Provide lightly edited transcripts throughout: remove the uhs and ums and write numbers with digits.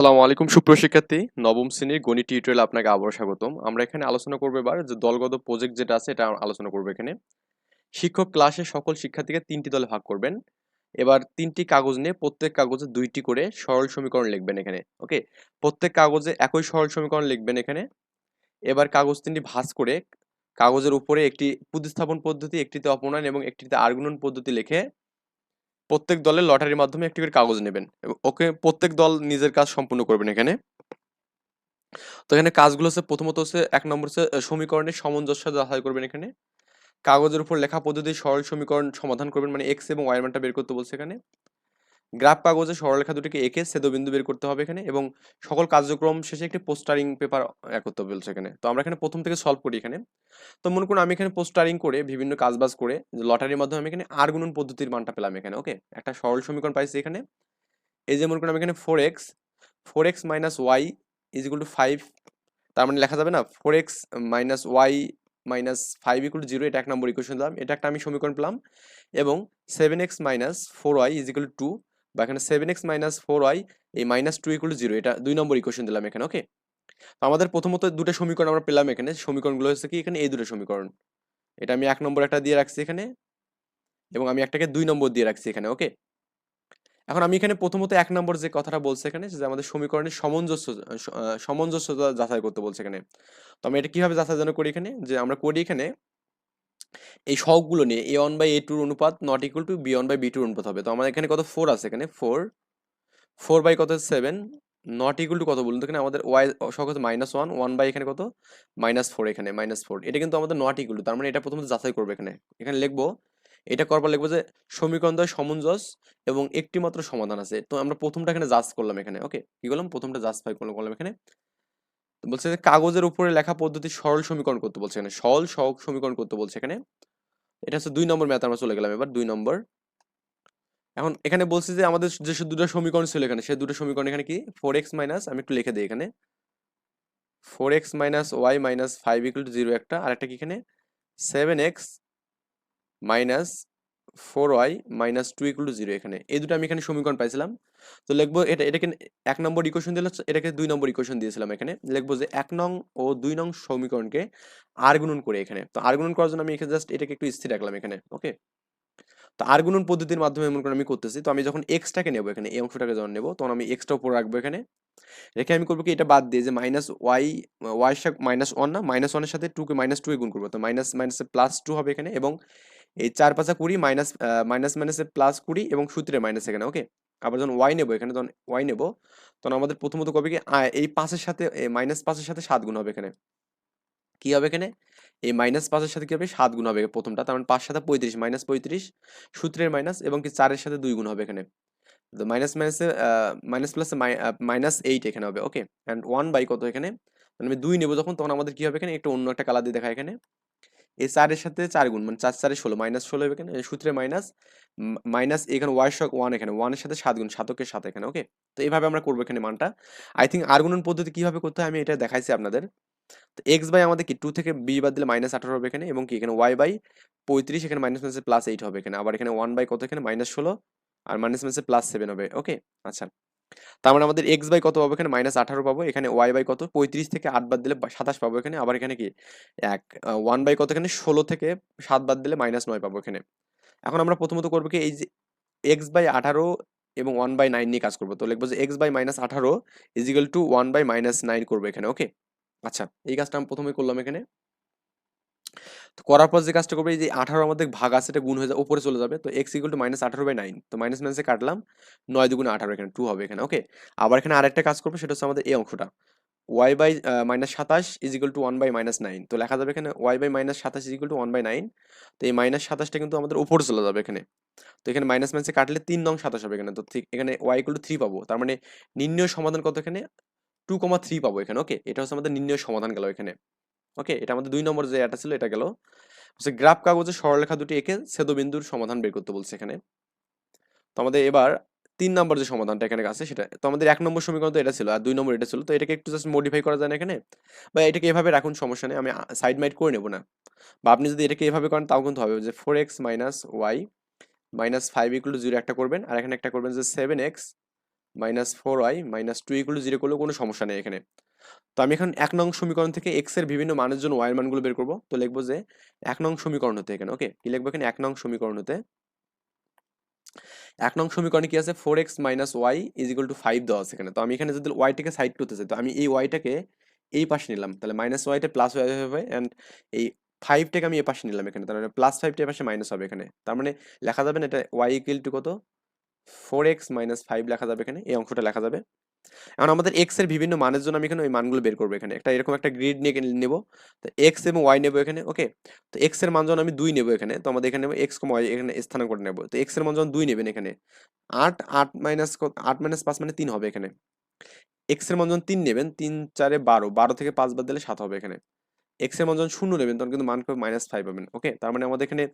আসসালামু আলাইকুম সুপ্রিয় শিক্ষার্থী, নবম শ্রেণীর গণিত টিউটোরিয়ালে আপনাকে আবারও স্বাগতম। আমরা এখানে আলোচনা করব এবার যে দলগত প্রজেক্ট যেটা আছে এটা আলোচনা করব এখানে। শিক্ষক ক্লাসে সকল শিক্ষার্থীকে ৩টি দলে ভাগ করবেন। এবার ৩টি কাগজ নিয়ে প্রত্যেক কাগজে ২টি করে সরল সমীকরণ লিখবেন এখানে। ওকে? প্রত্যেক কাগজে একই সরল সমীকরণ লিখবেন এখানে। এবার কাগজ ৩টি ভাঁজ করে কাগজের উপরে একটি প্রতিস্থাপন পদ্ধতি, একটিতে অপনয়ন এবং একটিতে আর গুণন পদ্ধতি লিখে প্রত্যেক দলের লটারির মাধ্যমে একটি করে কাগজ নেবেন। ওকে, প্রত্যেক দল নিজের কাজ সম্পূর্ণ করবেন এখানে। তো এখানে কাজগুলো হচ্ছে প্রথমত হচ্ছে ১ নম্বর হচ্ছে সমীকরণের সামঞ্জস্য যাচাই করবেন এখানে। কাগজের উপর লেখা পদ্ধতির সরল সমীকরণ সমাধান করবেন, মানে x এবং y এর মানটা বের করতে বলছে এখানে। গ্রাফ কাগজে সরলরেখা দুটিকে এঁকে ছেদবিন্দু বের করতে হবে এখানে, এবং সকল কার্যক্রম শেষে একটি পোস্টারিং পেপার করতে বলছে এখানে। তো আমরা এখানে প্রথম থেকে সলভ করি এখানে। তো মনে করুন আমি এখানে পোস্টারিং করে বিভিন্ন কাজবাজ করে লটারির মাধ্যমে আমি এখানে আর গুণন পদ্ধতির মানটা পেলাম এখানে। ওকে, একটা সরল সমীকরণ পাইছি এখানে। এই যে মনে করুন আমি এখানে 4x minus y is equal to 5, তার মানে লেখা যাবে না 4x minus y minus 5 equal to 0, এটা ১ নম্বর ইকুয়েশন দিলাম, এটা একটা আমি সমীকরণ পেলাম। এবং 7x minus 4y is equal two 2, বা এখানে 7x মাইনাস 4y এই মাইনাস 2 ইকুয়াল টু 0, এটা 2 নম্বর ইকুয়েশন দিলাম এখানে। ওকে, তো আমাদের প্রথমত দুটো সমীকরণ আমরা পেলাম এখানে। সমীকরণগুলো হচ্ছে কি এখানে এই দুটো সমীকরণ, এটা আমি ১ নম্বর একটা দিয়ে রাখছি এখানে, এবং আমি একটাকে ২ নম্বর দিয়ে রাখছি এখানে। ওকে, এখন আমি এখানে প্রথমত ১ নম্বর যে কথাটা বলছে এখানে, যে আমাদের সমীকরণের সামঞ্জস্যতা যাচাই করতে বলছে এখানে। তো আমি এটা কিভাবে যাচাই যেন করি এখানে, যে আমরা করি এখানে এই সহগগুলো নিয়ে a1/a2 এর অনুপাত নট ইকুয়াল টু b1/b2 এর অনুপাত হবে। তো আমাদের এখানে কত 4 আছে এখানে, 4 বাই কত 7 নট ইকুয়াল টু কত বলুন তো এখানে আমাদের y সহগ হচ্ছে -1, 1 বাই এখানে কত -4, এখানে -4, এটা কিন্তু আমাদের নট ইকুয়াল টু, তার মানে এটা প্রথমত যাচাই করবো এখানে। এখানে লিখবো, এটা করবার লিখবো যে সমীকরণ দ্বয় সমঞ্জস এবং একটি মাত্র সমাধান আছে। তো আমরা প্রথমটা এখানে জাজ করলাম এখানে। ওকে, কি করলাম, প্রথমটা জাস্টিফাই করলাম এখানে। তো বলছে যে কাগজের উপরে লেখা পদ্ধতি সরল সমীকরণ করতে বলছে এখানে, সরল সহগ সমীকরণ করতে বলছে এখানে। এটা হচ্ছে ২ নম্বর ম্যাথ, আমরা চলে গেলাম এবার ২ নম্বর। এখন এখানে বলছি যে আমাদের যে দুটো সমীকরণ ছিল এখানে, সেই দুটো সমীকরণ এখানে কি 4x মাইনাস, আমি একটু লিখে দিই এখানে, 4x minus y minus 5 equal to 0 একটা, আর একটা কি এখানে 7x minus 4y minus 2 equal to 0, এখানে এই দুটো আমি এখানে সমীকরণ পাইছিলাম। তো লিখবো এটাকে ১ নম্বর ইকুয়েশন দিলে এটাকে ২ নম্বর ইকুয়েশন দিয়েছিলাম এখানে। লিখবো যে ১ নং ও ২ নং সমীকরণকে আর গুণন করে এখানে। তো আর গুণন করার জন্য আমি এখানে জাস্ট এটাকে একটু স্থির রাখলাম এখানে। ওকে, তো আর গুণন পদ্ধতির মাধ্যমে মনে করেন আমি করতেছি। তো আমি যখন এক্সটাকে নেবো এখানে, এই অংশটাকে যখন নেবো, তখন আমি এক্সটা উপর রাখবো এখানে, রেখে আমি করবো কি এটা বাদ দিয়ে যে মাইনাস ওয়াই, ওয়াই -1 না, -1 এর সাথে 2 কে -2 এ গুণ করবো, তো মাইনাস মাইনাসে +2 হবে এখানে, এবং এই ৪ ৫ 20 মাইনাস মাইনাসে +20 এবং সূত্রে মাইনাস এখানে। ওকে, আবার যখন ওয়াই নেবো এখানে, তখন ওয়াই নেবো, তখন আমাদের প্রথমত কবে কি এই ৫ এর সাথে -5 এর সাথে 7 গুণ হবে এখানে। কি হবে এখানে, এই -5 এর সাথে কি হবে 7 গুণ হবে প্রথমটা, তার মানে 5 7 35 -35 সূত্রের মাইনাস, এবং কি 4 এর সাথে 2 গুণ হবে এখানে। তো মাইনাস মাইনাসে মাইনাস প্লাসে -8 এখানে হবে। ওকে, এন্ড 1 বাই কত এখানে, মানে আমি 2 নেব যখন, তখন আমাদের কি হবে এখানে, একটু অন্য একটা কালার দিয়ে দেখা এখানে, এই 4 এর সাথে 4 গুণ, মানে 4 4 16 -16 হবে এখানে, এই সূত্রে মাইনাস মাইনাস এখানে y সহগ 1 এখানে, 1 এর সাথে 7 গুণ, 7 কে 7 এখানে। ওকে, তো এইভাবে আমরা করবো এখানে মানটা। আই থিংক আর গুণন পদ্ধতি কিভাবে করতে হয় আমি এটা দেখাইছি আপনাদের। তো এক্স বাই আমাদের কি 2 থেকে b বাদ দিলে -18 হবে এখানে, এবং কি এখানে y বাই 35, এখানে মাইনাস মাইনাসে +8 হবে এখানে, আবার এখানে 1 বাই কত এখানে -16, আর মাইনাস মাইনাসে +7 হবে। ওকে, আচ্ছা, তার মানে আমাদের এক্স বাই কত পাবো এখানে -18 পাবো, এখানে ওয়াই বাই কত 35 থেকে 8 বাদ দিলে 27 পাবো এখানে, আবার এখানে কি 1 বাই কত এখানে 16 থেকে 7 বাদ দিলে -9 পাবো এখানে। এখন আমরা প্রথমত করবো কি, এই যে এক্স বাই 18 এবং 1 বাই 9 নিয়ে কাজ করবো। তো লিখবো যে x by -18 is equal to 1 by -9 করবো এখানে। ওকে, আচ্ছা, এই কাজটা আমি প্রথমে করলাম এখানে। তো করার পর যে কাজটা করবো, এই যে 18 আমাদের ভাগ আছে, এটা গুণ হয়ে যাবে, উপরে চলে যাবে। তো x ইকুয়াল টু -18/9, তো মাইনাস মাইনাসে কাটলাম, 9 দুগুণে 18 এখানে 2 হবে এখানে। ওকে, আবার এখানে আরেকটা কাজ করবো, সেটা হচ্ছে আমাদের এই অংশটা y by -27 is equal to 1 by -9, তো লেখা যাবে এখানে y by -27 is equal to 1 by 9। তো এই -27টা কিন্তু আমাদের উপরে চলে যাবে এখানে। তো এখানে মাইনাস মাইনাসে কাটলে 3 নং 27 হবে এখানে। তো ঠিক এখানে y ইকুয়াল টু 3 পাবো, তার মানে নির্ণয় সমাধান কত এখানে 2,3 পাবো এখানে। ওকে, এটা হচ্ছে আমাদের নির্ণয় সমাধান গেল এখানে। ওকে, এটা আমাদের 2 নম্বর যে এটা ছিল এটা গেল। হচ্ছে গ্রাফ কাগজে সরলরেখা দুটি এঁকে ছেদবিন্দুর সমাধান বের করতে বলছে এখানে। তো আমাদের এবার ৩ নম্বর যে সমাধানটা এখানে আছে সেটা, তো আমাদের ১ নম্বর সমীকরণ তো এটা ছিল, আর ২ নম্বর এটা ছিল। তো এটাকে একটু জাস্ট মডিফাই করা যায় না এখানে, বা এটাকে এভাবে রাখুন, সমস্যা নেই, আমি সাইড মাইড করে নেব না। বা আপনি যদি এটাকে এভাবে করেন তাও কিন্তু হবে, যে 4x minus y minus 5 equal to 0 একটা করবেন, আর এখানে একটা করবেন যে 7x minus 4y minus 2 equal to 0 করলেও কোনো সমস্যা নেই এখানে। তো আমি এখন 1 নং সমীকরণ থেকে x এর বিভিন্ন মানের জন্য y এর মানগুলো বের করব। তো লিখব যে 1 নং সমীকরণ হতে এখানে, ওকে? কি লিখব এখানে? 1 নং সমীকরণ হতে 1 নং সমীকরণে কি আছে? 4x y is equal to 5 দেওয়া আছে এখানে। তো আমি এখানে যদি y টাকে সাইড করতে চাই, তো আমি এই y টাকে এই পাশে নিলাম। তাহলে মাইনাস y টা প্লাস y হবে, এন্ড এই 5 টাকে আমি এই পাশে নিলাম এখানে। তার মানে প্লাস 5 টা এই পাশে মাইনাস হবে এখানে। তার মানে লেখা যাবে না এটা y ইকুয়াল টু কত? 4x 5 লেখা যাবে এখানে। এই অংশটা লেখা যাবে। এখন আমাদের x এর বিভিন্ন মানের জন্য আমি এখানে ওই মানগুলো বের করব এখানে। একটা এরকম একটা গ্রিড নিয়ে নেব। তো x এবং y নেব এখানে, ওকে? তো x এর মান যখন আমি 2 নেব এখানে, তো আমাদের এখানে নেব x, y এখানে স্থানাঙ্ক নেব। তো x এর মান যখন 2 নেবেন এখানে, 8 8 মাইনাস 8 মাইনাস 5 মানে 3 হবে এখানে। x এর মান যখন 3 নেবেন, 3 4 এ 12, 12 থেকে 5 বাদ দিলে 7 হবে এখানে। x এর মান যখন 0 নেবেন তখন কিন্তু মান হবে -5 পাবেন, ওকে? তার মানে আমাদের এখানে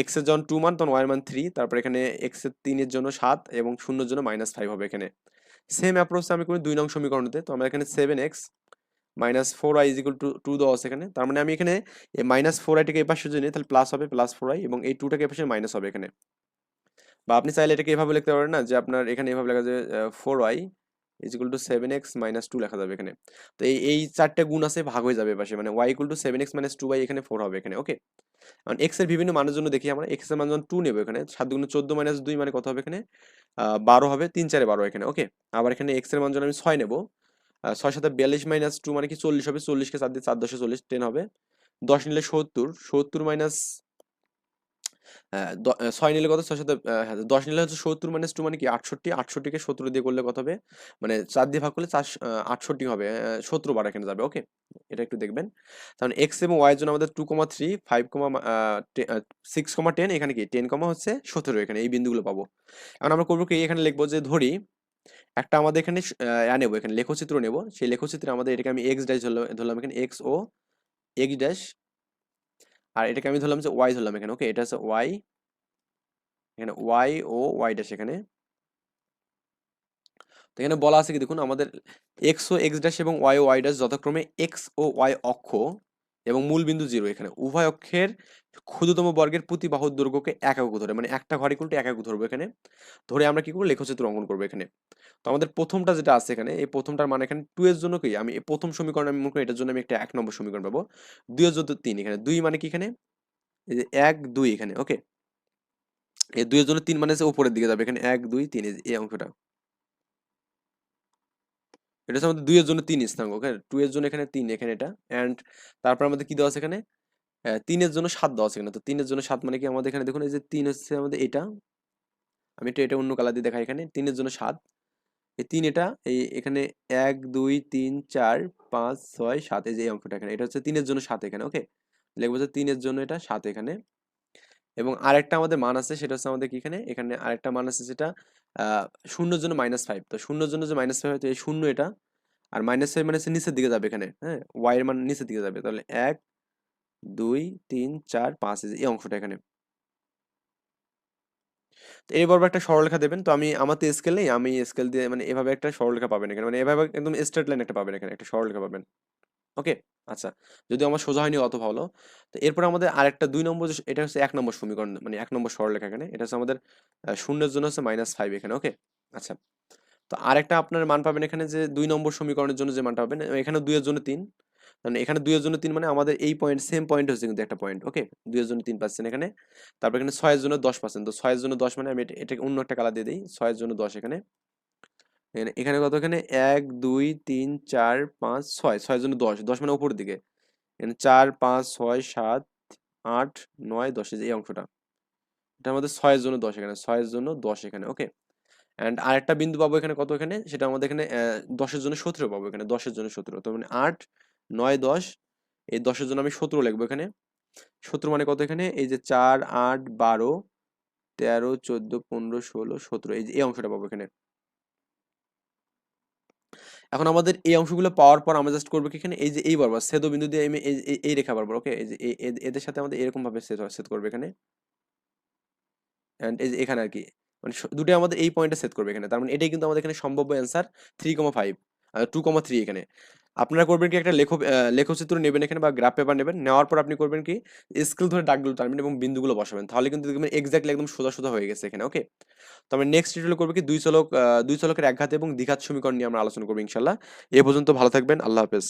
x এর যখন 2 মান তখন y এর মান 3, তারপর এখানে x এর 3 এর জন্য 7 এবং 0 এর জন্য -5 হবে এখানে। সেম অ্যাপ্রোচ আমি করি 2 নং সমীকরণতে। তো আমরা এখানে 7x minus 4y is equal two 2 দেওয়া আছে এখানে। তার মানে আমি এখানে এই মাইনাস 4y টাকে এই পাশে যদি নিই তাহলে প্লাস হবে, প্লাস 4y, এবং এই 2 টাকে এই পাশে মাইনাস হবে এখানে। বা আপনি চাইলে এটাকে এভাবে লিখতে পারেন না, যে আপনার এখানে এভাবে লেখা যায় 4y is equal two 7x minus 2 লেখা যাবে এখানে। তো এই চারটা গুণ আছে, ভাগ হয়ে যাবে এপাশে, মানে y equal to 7x minus 2y এখানে 4 হবে এখানে, ওকে? কারণ x এর বিভিন্ন মানের জন্য দেখি আমরা, x এর মান যখন 2 নেব এখানে, 7 গুণে 14 মাইনাস 2 মানে কত হবে এখানে? 12 হবে, 3 4 এ 12 এখানে, ওকে? আবার এখানে x এর মান যখন আমি 6 নেব, 6 7 42 মাইনাস 2 মানে কি 40 হবে, 40 কে 4 দিয়ে 4 10 40, 10 হবে। 10 নিলে 70, 70 মাইনাস 6 নিলে কত? 6 7 হ্যাঁ, 10 নিলে হচ্ছে 70 মাইনাস 2 মানে কি 68, 68 কে 17 দিয়ে করলে কত হবে? মানে 4 দিয়ে ভাগ করলে 68 হবে, 17 বার এখানে যাবে, ওকে? এটা একটু দেখবেন। তাহলে x এবং y এর জন্য আমাদের 2,3 5, 6,10 এখানে কি 10, হচ্ছে 17 এখানে এই বিন্দুগুলো পাবো। এখন আমরা করবো কি, এখানে লিখবো যে ধরি একটা আমাদের এখানে নেবো, এখানে লেখচিত্র নেব। সেই লেখচিত্রে আমাদের এটাকে আমি x ড্যাশ ধরলাম এখানে, x ও x ড্যাশ, আর এটাকে আমি ধরলাম যে y ধরলাম এখানে, ওকে? এটা হচ্ছে y, এখানে y ও y ড্যাশ এখানে। তো এখানে বলা আছে কি দেখুন, আমাদের x ও x ড্যাশ এবং y ও y ড্যাশ যথাক্রমে x ও y অক্ষ এবং মূল বিন্দু 0 এখানে উভয় অক্ষের ক্ষুদ্রতম বর্গের প্রতি বাহুর দৈর্ঘ্যকে একক ধরে, মানে একটা ঘর ইকুয়াল টু একক ধরবো এখানে। ধরে আমরা কি করবো? লেখচিত্র অঙ্কন করবো এখানে। তো আমাদের প্রথমটা যেটা আছে এখানে, এই প্রথমটার মানে এখানে 2 এর জন্য কি আমি এই প্রথম সমীকরণ আমি মনে করি এটার জন্য আমি একটা 1 নম্বর সমীকরণ পাবো। 2 এর জন্য 3 এখানে, 2 মানে কি এখানে? এই যে 1 2 এখানে, ওকে? এই 2 এর জন্য 3 মানে হচ্ছে উপরের দিকে যাবে এখানে, 1 2 3, এই অংশটা। এটা হচ্ছে আমাদের 2 এর জন্য 3 স্থানাঙ্ক, ওকে? 2 এর জন্য এখানে 3 এখানে এটা, এন্ড তারপর আমাদের কি দেওয়া আছে এখানে? 3 এর জন্য 7 দেওয়া আছে এখানে। তো 3 এর জন্য 7 মানে কি আমাদের এখানে দেখুন, এই যে 3 হচ্ছে আমাদের এটা, আমি একটু এটা অন্য কালার দিয়ে দেখাই এখানে। 3 এর জন্য 7, এই 3 এটা, এই এখানে 1 2 3 4 5 6 7, এই যে এই অংশটা এখানে, এটা হচ্ছে 3 এর জন্য 7 এখানে, ওকে? লিখবো যে 3 এর জন্য এটা 7 এখানে। এবং আরেকটা আমাদের মান আছে, সেটা হচ্ছে আমাদের কি এখানে, এখানে আরেকটা মান আছে যেটা শূন্যর জন্য -5। তো শূন্যর জন্য যে -5 হয়, তো এই শূন্য এটা, আর -5 মানে হচ্ছে নিচের দিকে যাবে এখানে, হ্যাঁ? y এর মান নিচের দিকে যাবে। তাহলে 1 2 3 4 5, এই অংশটা এখানে। তো এই বরাবর একটা সরলরেখা দেবেন। তো আমি, আমার তো স্কেল নেই, আমি স্কেল দিয়ে মানে এভাবে একটা সরলরেখা পাবেন এখানে, মানে এভাবে একদম স্ট্রেট লাইন একটা পাবেন এখানে, একটা সরলরেখা পাবেন, ওকে? আচ্ছা, যদিও আমার সোজা হয়নি অত ভালো। তো এরপর আমাদের আরেকটা 2 নম্বর, এটা হচ্ছে 1 নম্বর সমীকরণ, মানে 1 নম্বর সরলরেখা এখানে। এটা হচ্ছে আমাদের শূন্যের জন্য হচ্ছে -5 এখানে, ওকে? আচ্ছা, তো আরেকটা আপনার মান পাবেন এখানে, যে 2 নম্বর সমীকরণের জন্য যে মানটা পাবেন, এখানে 2 এর জন্য 3, মানে এখানে 2 এর জন্য 3 মানে আমাদের এই পয়েন্ট, সেম পয়েন্ট হচ্ছে কিন্তু একটা পয়েন্ট, ওকে? 2 এর জন্য 3 পাচ্ছেন এখানে। তারপর এখানে 6 এর জন্য 10 পাচ্ছেন। তো 6 এর জন্য 10 মানে আমি এটাকে অন্য একটা কালার দিয়ে দেই। 6 এর জন্য 10 এখানে। এখানে কত? এখানে 1 2 3 4 5 6, 6 এর জন্য 10, 10 মানে উপরের দিকে। এখানে 4 5 6 7 8 9 10, এই অংশটা। এটা আমাদের 6 এর জন্য 10 এখানে, 6 এর জন্য 10 এখানে, ওকে? এন্ড আরেকটা বিন্দু পাবো এখানে, কত এখানে? সেটা আমাদের এখানে 10 এর জন্য 17 পাবো এখানে, 10 এর জন্য 17। তো মানে 8 9 10, এই 10 এর জন্য আমি 17 লিখবো এখানে। 17 মানে কত এখানে? এই যে 4 8 12 13 14 15 16 17, এই যে এই অংশটা পাবো এখানে। এখন আমাদের এই অংশগুলো পাওয়ার পর আমরা জাস্ট করবো কি এখানে, এই যে এই বরাবর ছেদবিন্দু দিয়ে আমি এই রেখা বরাবর, ওকে? এই যে এদের সাথে আমাদের এরকম ভাবে ছেদ করবে এখানে, এন্ড এই যে এখানে আর কি, মানে দুটোই আমাদের এই পয়েন্টে সেট করবে এখানে। তার মানে এটাই কিন্তু আমাদের এখানে সম্ভাব্য অ্যান্সার 3,5 2,3 এখানে। আপনারা করবেন কি একটা লেখচিত্র নেবেন এখানে বা গ্রাফ পেপার নেবেন, নেওয়ার পর আপনি করবেন কি স্কেল ধরে দাগগুলো টানবেন এবং বিন্দুগুলো বসাবেন, তাহলে কিন্তু দেখবেন এক্স্যাক্টলি একদম সোজা সোজা হয়ে গেছে এখানে। ওকে, তো আমরা নেক্সট টিউটোরিয়াল করবো কি দুই চলকের একঘাত এবং দ্বিঘাত সমীকরণ নিয়ে আমরা আলোচনা করবো ইনশাল্লাহ। এ পর্যন্ত ভালো থাকবেন, আল্লাহ হাফেজ।